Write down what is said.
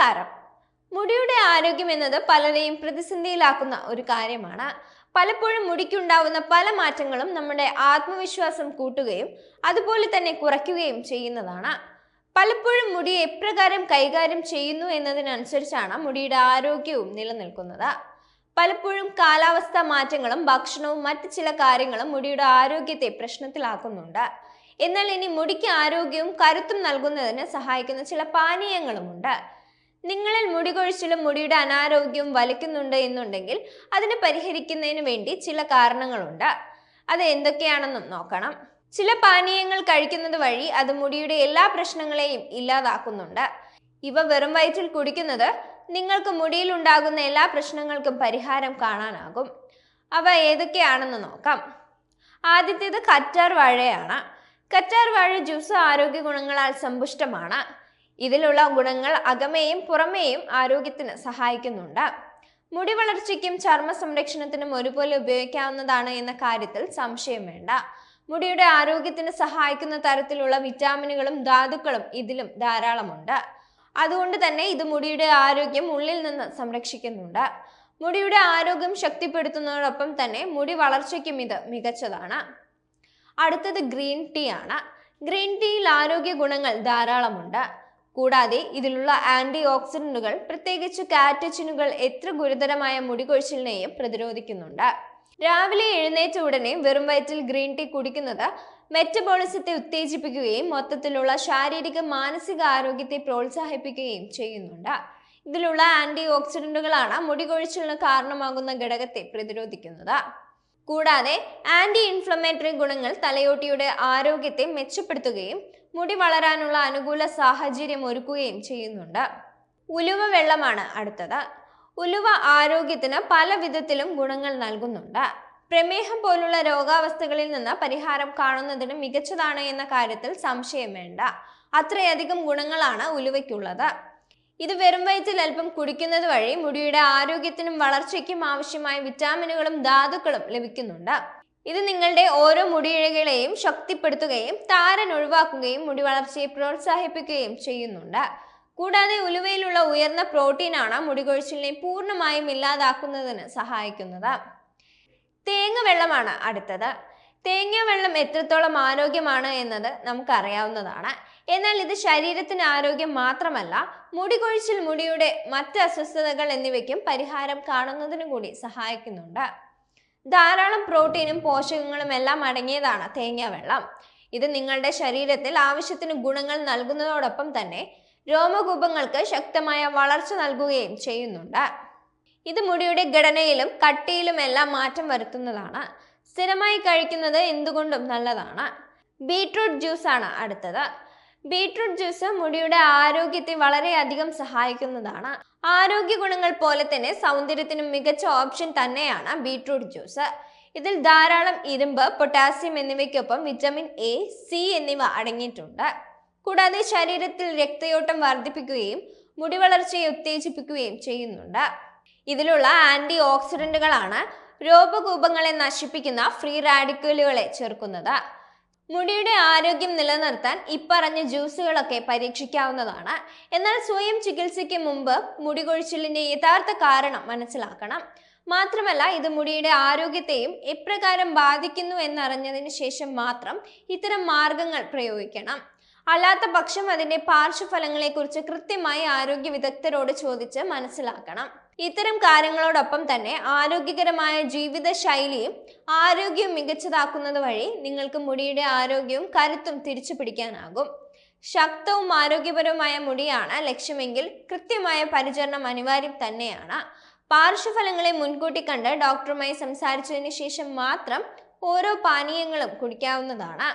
നമസ്കാരം. മുടിയുടെ ആരോഗ്യം എന്നത് പലരെയും പ്രതിസന്ധിയിലാക്കുന്ന ഒരു കാര്യമാണ്. പലപ്പോഴും മുടിക്കുണ്ടാവുന്ന പല മാറ്റങ്ങളും നമ്മുടെ ആത്മവിശ്വാസം കൂട്ടുകയും അതുപോലെ തന്നെ കുറയ്ക്കുകയും ചെയ്യുന്നതാണ്. പലപ്പോഴും മുടി എപ്രകാരം കൈകാര്യം ചെയ്യുന്നു എന്നതിനനുസരിച്ചാണ് മുടിയുടെ ആരോഗ്യവും നിലനിൽക്കുന്നത്. പലപ്പോഴും കാലാവസ്ഥാ മാറ്റങ്ങളും ഭക്ഷണവും മറ്റ് ചില കാര്യങ്ങളും മുടിയുടെ ആരോഗ്യത്തെ പ്രശ്നത്തിലാക്കുന്നുണ്ട്. എന്നാൽ ഇനി മുടിക്ക് ആരോഗ്യവും കരുത്തും നൽകുന്നതിന് സഹായിക്കുന്ന ചില പാനീയങ്ങളുമുണ്ട്. നിങ്ങളിൽ മുടി കൊഴിച്ചിലും മുടിയുടെ അനാരോഗ്യവും വലിക്കുന്നുണ്ട് എന്നുണ്ടെങ്കിൽ അതിനെ പരിഹരിക്കുന്നതിന് വേണ്ടി ചില കാരണങ്ങളുണ്ട്. അത് എന്തൊക്കെയാണെന്നും നോക്കണം. ചില പാനീയങ്ങൾ കഴിക്കുന്നത് വഴി അത് മുടിയുടെ എല്ലാ പ്രശ്നങ്ങളെയും ഇല്ലാതാക്കുന്നുണ്ട്. ഇവ വെറും വയറ്റിൽ കുടിക്കുന്നത് നിങ്ങൾക്ക് മുടിയിൽ ഉണ്ടാകുന്ന എല്ലാ പ്രശ്നങ്ങൾക്കും പരിഹാരം കാണാനാകും. അവ ഏതൊക്കെയാണെന്ന് നോക്കാം. ആദ്യത്തേത് കറ്റാർ വാഴയാണ്. കറ്റാർ വാഴ ജ്യൂസ് ആരോഗ്യ ഗുണങ്ങളാൽ സമ്പുഷ്ടമാണ്. ഇതിലുള്ള ഗുണങ്ങൾ അകമേയും പുറമേയും ആരോഗ്യത്തിന് സഹായിക്കുന്നുണ്ട്. മുടി വളർച്ചയ്ക്കും ചർമ്മ സംരക്ഷണത്തിനും ഒരുപോലെ ഉപയോഗിക്കാവുന്നതാണ് എന്ന കാര്യത്തിൽ സംശയം വേണ്ട. മുടിയുടെ ആരോഗ്യത്തിന് സഹായിക്കുന്ന തരത്തിലുള്ള വിറ്റാമിനുകളും ധാതുക്കളും ഇതിലും ധാരാളമുണ്ട്. അതുകൊണ്ട് തന്നെ ഇത് മുടിയുടെ ആരോഗ്യം ഉള്ളിൽ നിന്ന് സംരക്ഷിക്കുന്നുണ്ട്. മുടിയുടെ ആരോഗ്യം ശക്തിപ്പെടുത്തുന്നതോടൊപ്പം തന്നെ മുടി വളർച്ചയ്ക്കും ഇത് മികച്ചതാണ്. അടുത്തത് ഗ്രീൻ ടീ ആണ്. ഗ്രീൻ ടീയിൽ ആരോഗ്യ ഗുണങ്ങൾ ധാരാളമുണ്ട്. കൂടാതെ ഇതിലുള്ള ആന്റി ഓക്സിഡന്റുകൾ, പ്രത്യേകിച്ച് കാറ്റച്ചിനുകൾ, എത്ര ഗുരുതരമായ മുടി കൊഴിച്ചിലിനെയും പ്രതിരോധിക്കുന്നുണ്ട്. രാവിലെ എഴുന്നേറ്റ ഉടനെ വെറും വയറ്റിൽ ഗ്രീൻ ടീ കുടിക്കുന്നത് മെറ്റബോളിസത്തെ ഉത്തേജിപ്പിക്കുകയും മൊത്തത്തിലുള്ള ശാരീരിക മാനസിക ആരോഗ്യത്തെ പ്രോത്സാഹിപ്പിക്കുകയും ചെയ്യുന്നുണ്ട്. ഇതിലുള്ള ആന്റി ഓക്സിഡന്റുകളാണ് മുടി കൊഴിച്ചിലിന് കാരണമാകുന്ന ഘടകത്തെ പ്രതിരോധിക്കുന്നത്. കൂടാതെ ആന്റി ഇൻഫ്ലമേറ്ററി ഗുണങ്ങൾ തലയോട്ടിയുടെ ആരോഗ്യത്തെ മെച്ചപ്പെടുത്തുകയും മുടി വളരാനുള്ള അനുകൂല സാഹചര്യം ഒരുക്കുകയും ചെയ്യുന്നുണ്ട്. ഉലുവ വെള്ളമാണ് അടുത്തത്. ഉലുവ ആരോഗ്യത്തിന് പല വിധത്തിലും ഗുണങ്ങൾ നൽകുന്നുണ്ട്. പ്രമേഹം പോലുള്ള രോഗാവസ്ഥകളിൽ നിന്ന് പരിഹാരം കാണുന്നതിന് മികച്ചതാണ് എന്ന കാര്യത്തിൽ സംശയം വേണ്ട. അത്രയധികം ഗുണങ്ങളാണ് ഉലുവയ്ക്കുള്ളത്. ഇത് വെറും വയറ്റിൽ അല്പം കുടിക്കുന്നത് വഴി മുടിയുടെ ആരോഗ്യത്തിനും വളർച്ചയ്ക്കും ആവശ്യമായ വിറ്റാമിനുകളും ധാതുക്കളും ലഭിക്കുന്നുണ്ട്. ഇത് നിങ്ങളുടെ ഓരോ മുടിയിഴകളെയും ശക്തിപ്പെടുത്തുകയും താരൻ ഒഴിവാക്കുകയും മുടി വളർച്ചയെ പ്രോത്സാഹിപ്പിക്കുകയും ചെയ്യുന്നുണ്ട്. കൂടാതെ ഉലുവയിലുള്ള ഉയർന്ന പ്രോട്ടീനാണ് മുടി കൊഴിച്ചിലിനെ പൂർണ്ണമായും ഇല്ലാതാക്കുന്നതിന് സഹായിക്കുന്നത്. തേങ്ങ വെള്ളമാണ് അടുത്തത്. തേങ്ങ വെള്ളം എത്രത്തോളം ആരോഗ്യമാണ് എന്നത് നമുക്കറിയാവുന്നതാണ്. എന്നാൽ ഇത് ശരീരത്തിന് ആരോഗ്യം മാത്രമല്ല, മുടി കൊഴിച്ചിൽ, മുടിയുടെ മറ്റ് അസ്വസ്ഥതകൾ എന്നിവയ്ക്കും പരിഹാരം കാണുന്നതിനും കൂടി സഹായിക്കുന്നുണ്ട്. ധാരാളം പ്രോട്ടീനും പോഷകങ്ങളും എല്ലാം അടങ്ങിയതാണ് തേങ്ങ വെള്ളം. ഇത് നിങ്ങളുടെ ശരീരത്തിൽ ആവശ്യത്തിന് ഗുണങ്ങൾ നൽകുന്നതോടൊപ്പം തന്നെ രോമകൂപങ്ങൾക്ക് ശക്തമായ വളർച്ച നൽകുകയും ചെയ്യുന്നുണ്ട്. ഇത് മുടിയുടെ ഘടനയിലും കട്ടിയിലും എല്ലാം മാറ്റം വരുത്തുന്നതാണ്. സ്ഥിരമായി കഴിക്കുന്നത് എന്തുകൊണ്ടും നല്ലതാണ്. ബീട്രൂട്ട് ജ്യൂസ് ആണ് അടുത്തത്. ബീട്രൂട്ട് ജ്യൂസ് മുടിയുടെ ആരോഗ്യത്തെ വളരെയധികം സഹായിക്കുന്നതാണ്. ആരോഗ്യ ഗുണങ്ങൾ പോലെ തന്നെ സൗന്ദര്യത്തിനും മികച്ച ഓപ്ഷൻ തന്നെയാണ് ബീട്രൂട്ട് ജ്യൂസ്. ഇതിൽ ധാരാളം ഇരുമ്പ്, പൊട്ടാസ്യം എന്നിവയ്ക്കൊപ്പം വിറ്റമിൻ എ, സി എന്നിവ അടങ്ങിയിട്ടുണ്ട്. കൂടാതെ ശരീരത്തിൽ രക്തയോട്ടം വർദ്ധിപ്പിക്കുകയും മുടി വളർച്ചയെ ഉത്തേജിപ്പിക്കുകയും ചെയ്യുന്നുണ്ട്. ഇതിലുള്ള ആന്റി ഓക്സിഡന്റുകളാണ് രോമകൂപങ്ങളെ നശിപ്പിക്കുന്ന ഫ്രീ റാഡിക്കലുകളെ ചെറുക്കുന്നത്. മുടിയുടെ ആരോഗ്യം നിലനിർത്താൻ ഇപ്പറഞ്ഞ ജ്യൂസുകളൊക്കെ പരീക്ഷിക്കാവുന്നതാണ്. എന്നാൽ സ്വയം ചികിത്സയ്ക്ക് മുമ്പ് മുടി കൊഴിച്ചിലിന്റെ യഥാർത്ഥ കാരണം മനസ്സിലാക്കണം. മാത്രമല്ല ഇത് മുടിയുടെ ആരോഗ്യത്തെയും എപ്രകാരം ബാധിക്കുന്നു എന്നറിഞ്ഞതിന് ശേഷം മാത്രം ഇത്തരം മാർഗങ്ങൾ പ്രയോഗിക്കണം. അല്ലാത്ത പക്ഷം അതിന്റെ പാർശ്വഫലങ്ങളെക്കുറിച്ച് കൃത്യമായി ആരോഗ്യ വിദഗ്ധരോട് ചോദിച്ച് മനസ്സിലാക്കണം. ഇത്തരം കാര്യങ്ങളോടൊപ്പം തന്നെ ആരോഗ്യകരമായ ജീവിത ശൈലിയും ആരോഗ്യവും മികച്ചതാക്കുന്നത് വഴി നിങ്ങൾക്ക് മുടിയുടെ ആരോഗ്യവും കരുത്തും തിരിച്ചു പിടിക്കാനാകും. ശക്തവും ആരോഗ്യപരവുമായ മുടിയാണ് ലക്ഷ്യമെങ്കിൽ കൃത്യമായ പരിചരണം അനിവാര്യം തന്നെയാണ്. പാർശ്വഫലങ്ങളെ മുൻകൂട്ടി കണ്ട് ഡോക്ടറുമായി സംസാരിച്ചതിന് ശേഷം മാത്രം ഓരോ പാനീയങ്ങളും കുടിക്കാവുന്നതാണ്.